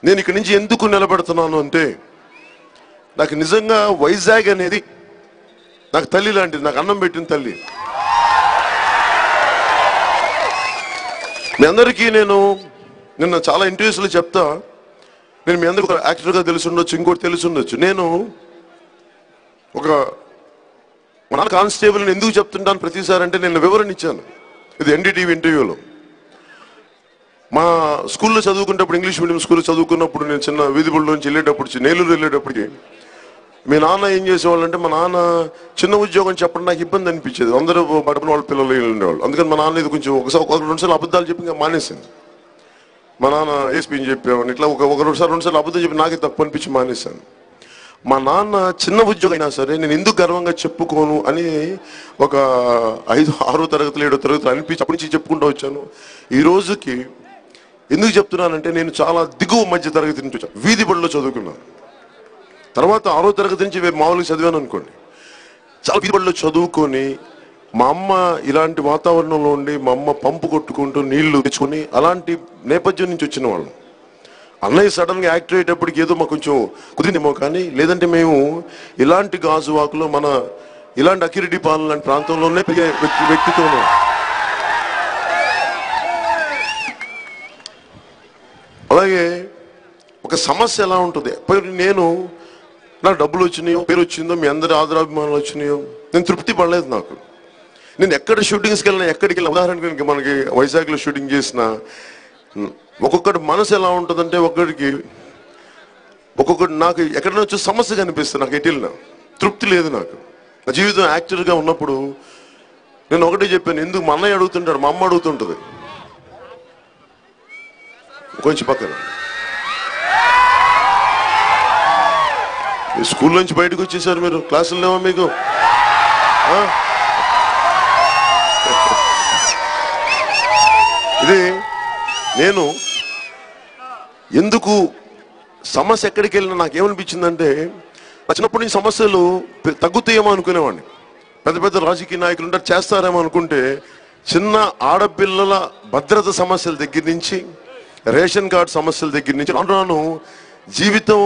నేను ఇక్కడి నుంచి ఎందుకు నిలబెడుతున్నాను అంటే, నాకు నిజంగా వైజాగ్ అనేది నాకు తల్లి లాంటిది, నాకు అన్నం పెట్టిన తల్లి. మీ అందరికీ నేను నిన్న చాలా ఇంటర్వ్యూస్లో చెప్తా, నేను మీ అందరికీ యాక్టర్గా తెలిసి ఉండొచ్చు, ఇంకోటి తెలిసి ఉండొచ్చు. నేను ఒక మన కానిస్టేబుల్ని ఎందుకు చెప్తుంటాను ప్రతిసారి అంటే, నేను వివరణ ఇచ్చాను ఇది ఎన్డీటీవీ ఇంటర్వ్యూలో. మా స్కూల్లో చదువుకునేటప్పుడు, ఇంగ్లీష్ మీడియం స్కూల్లో చదువుకున్నప్పుడు, నేను చిన్న వీధిబుల్ నుంచి వెళ్ళేటప్పుడు, నేలూరు వెళ్ళేటప్పటికి మీ నాన్న ఏం చేసేవాళ్ళు అంటే, మా నాన్న చిన్న ఉద్యోగం చెప్పడం నాకు ఇబ్బంది అనిపించేది. అందరూ పడిన వాళ్ళ పిల్లలు ఉండేవాళ్ళు. అందుకని మా నాన్న ఇది కొంచెం ఒకసారి 2 అబద్ధాలు చెప్పి ఇంకా మానేసింది. మా నాన్న ఏసీపీని చెప్పేవాడిని, ఇట్లా ఒక 2 సార్లు అబద్ధం చెప్పి నాకే తప్పు అనిపించి మానేశాను. మా నాన్న చిన్న ఉద్యోగం అయినా సరే నేను ఎందుకు గర్వంగా చెప్పుకోను అని ఒక 5, 6 తరగతులు 7 తరగతులు అనిపించి అప్పటి నుంచి చెప్పుకుంటూ వచ్చాను. ఈ రోజుకి ఎందుకు చెప్తున్నానంటే, నేను చాలా దిగువ మధ్య తరగతి నుంచి వచ్చాను, వీధి బడిలో చదువుకున్నాను. తర్వాత 6వ తరగతి నుంచి మామూలుగా చదివాను అనుకోండి. చాలా వీధి బడిలో చదువుకొని, మా అమ్మ ఇలాంటి వాతావరణంలో ఉండి, మా అమ్మ పంపు కొట్టుకుంటూ నీళ్లు తెచ్చుకొని అలాంటి నేపథ్యం నుంచి వచ్చిన వాళ్ళం. అన్నయ్య సడన్గా యాక్టర్ అయ్యేటప్పటికి ఏదో మాకు కొంచెం కుదిరిందేమో, కానీ లేదంటే మేము ఇలాంటి గాజువాకులో మన ఇలాంటి అకిరెడ్డి పాలన లాంటి ప్రాంతంలోనే పెరిగే వ్యక్తితో. అలాగే ఒక సమస్య ఎలా ఉంటుంది, నేను నాకు డబ్బులు వచ్చినాయో, పేరు వచ్చిందో, మీ అందరి ఆదరాభిమానాలు వచ్చినాయో, నేను తృప్తి పడలేదు. నేను ఎక్కడ షూటింగ్స్కి వెళ్ళినా, ఎక్కడికి వెళ్ళినా, ఉదాహరణకి మనకి వైజాగ్లో షూటింగ్ చేసిన ఒక్కొక్కటి మనసు ఎలా ఉంటుందంటే, ఒక్కొక్కటి నాకు ఎక్కడైనా వచ్చే సమస్య కనిపిస్తుంది. నాకు ఎటు వెళ్ళినా తృప్తి లేదు. నాకు నా జీవితం యాక్టర్గా ఉన్నప్పుడు నేను ఒకటే చెప్పాను, ఎందుకు మా అన్నయ్య అడుగుతుంటాడు, మా అమ్మ అడుగుతుంటుంది కొంచెం పక్కన. స్కూల్ నుంచి బయటకు వచ్చేసారు మీరు, క్లాసులు లేవా మీకు? ఇది నేను ఎందుకు సమస్య ఎక్కడికి వెళ్ళినా నాకేమనిపించిందంటే, చిన్నప్పటి నుంచి సమస్యలు తగ్గుతాయేమో అనుకునేవాడిని. పెద్ద పెద్ద రాజకీయ నాయకులు ఉంటారు, చేస్తారేమో అనుకుంటే, చిన్న ఆడపిల్లల భద్రత సమస్యల దగ్గర నుంచి, రేషన్ కార్డు సమస్యల దగ్గర నుంచి రాను జీవితం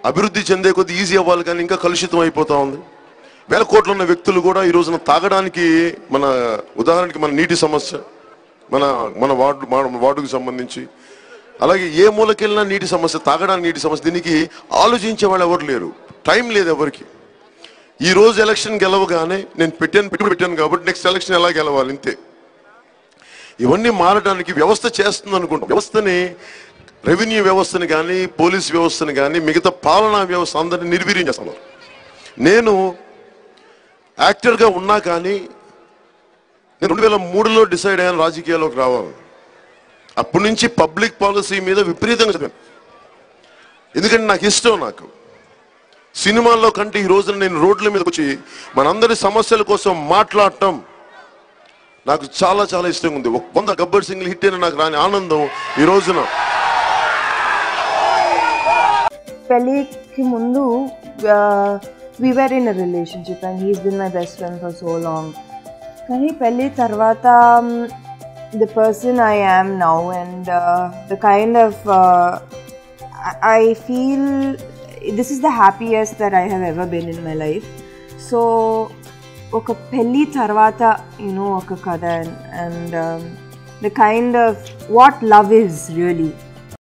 అభివృద్ధి చెందే కొద్ది ఈజీ అవ్వాలి, కానీ ఇంకా కలుషితం అయిపోతా ఉంది. 1000 కోట్లు ఉన్న వ్యక్తులు కూడా ఈ రోజున తాగడానికి, మన ఉదాహరణకి మన నీటి సమస్య, మన వార్డుకు సంబంధించి, అలాగే ఏ మూలకెళ్ళినా నీటి సమస్య, తాగడానికి నీటి సమస్య, దీనికి ఆలోచించే వాళ్ళు ఎవరు లేరు, టైం లేదు ఎవరికి. ఈ రోజు ఎలక్షన్ గెలవగానే నేను పెట్టాను కాబట్టి నెక్స్ట్ ఎలక్షన్ ఎలా గెలవాలి, ఇంతే. ఇవన్నీ మారడానికి వ్యవస్థ చేస్తుంది అనుకుంటాం. వ్యవస్థని, రెవెన్యూ వ్యవస్థని కానీ, పోలీస్ వ్యవస్థని కానీ, మిగతా పాలనా వ్యవస్థ అందరినీ నిర్వీర్యం చేస్తున్నారు. నేను యాక్టర్గా ఉన్నా కానీ నేను 2003లో డిసైడ్ అయ్యాను రాజకీయాల్లోకి రావాలి. అప్పటి నుంచి పబ్లిక్ పాలసీ మీద విపరీతంగా చదివాను. ఎందుకంటే నాకు ఇష్టం. నాకు సినిమాల్లో కంటే ఈ రోజున నేను రోడ్ల మీదకి వచ్చి మనందరి సమస్యల కోసం మాట్లాడటం నాకు చాలా చాలా ఇష్టంగా ఉంది. 100 గబ్బర్ సింగ్లు హిట్ అయినా నాకు రాని ఆనందం ఈ రోజున. పెళ్ళికి ముందు we were in a relationship and he's been my best friend for so long. కానీ పెళ్ళి తర్వాత the person I am now and the kind of I feel this is the happiest that I have ever been in my life. So ఒక పెళ్ళి తర్వాత ఒక కథ and the kind of what love is really.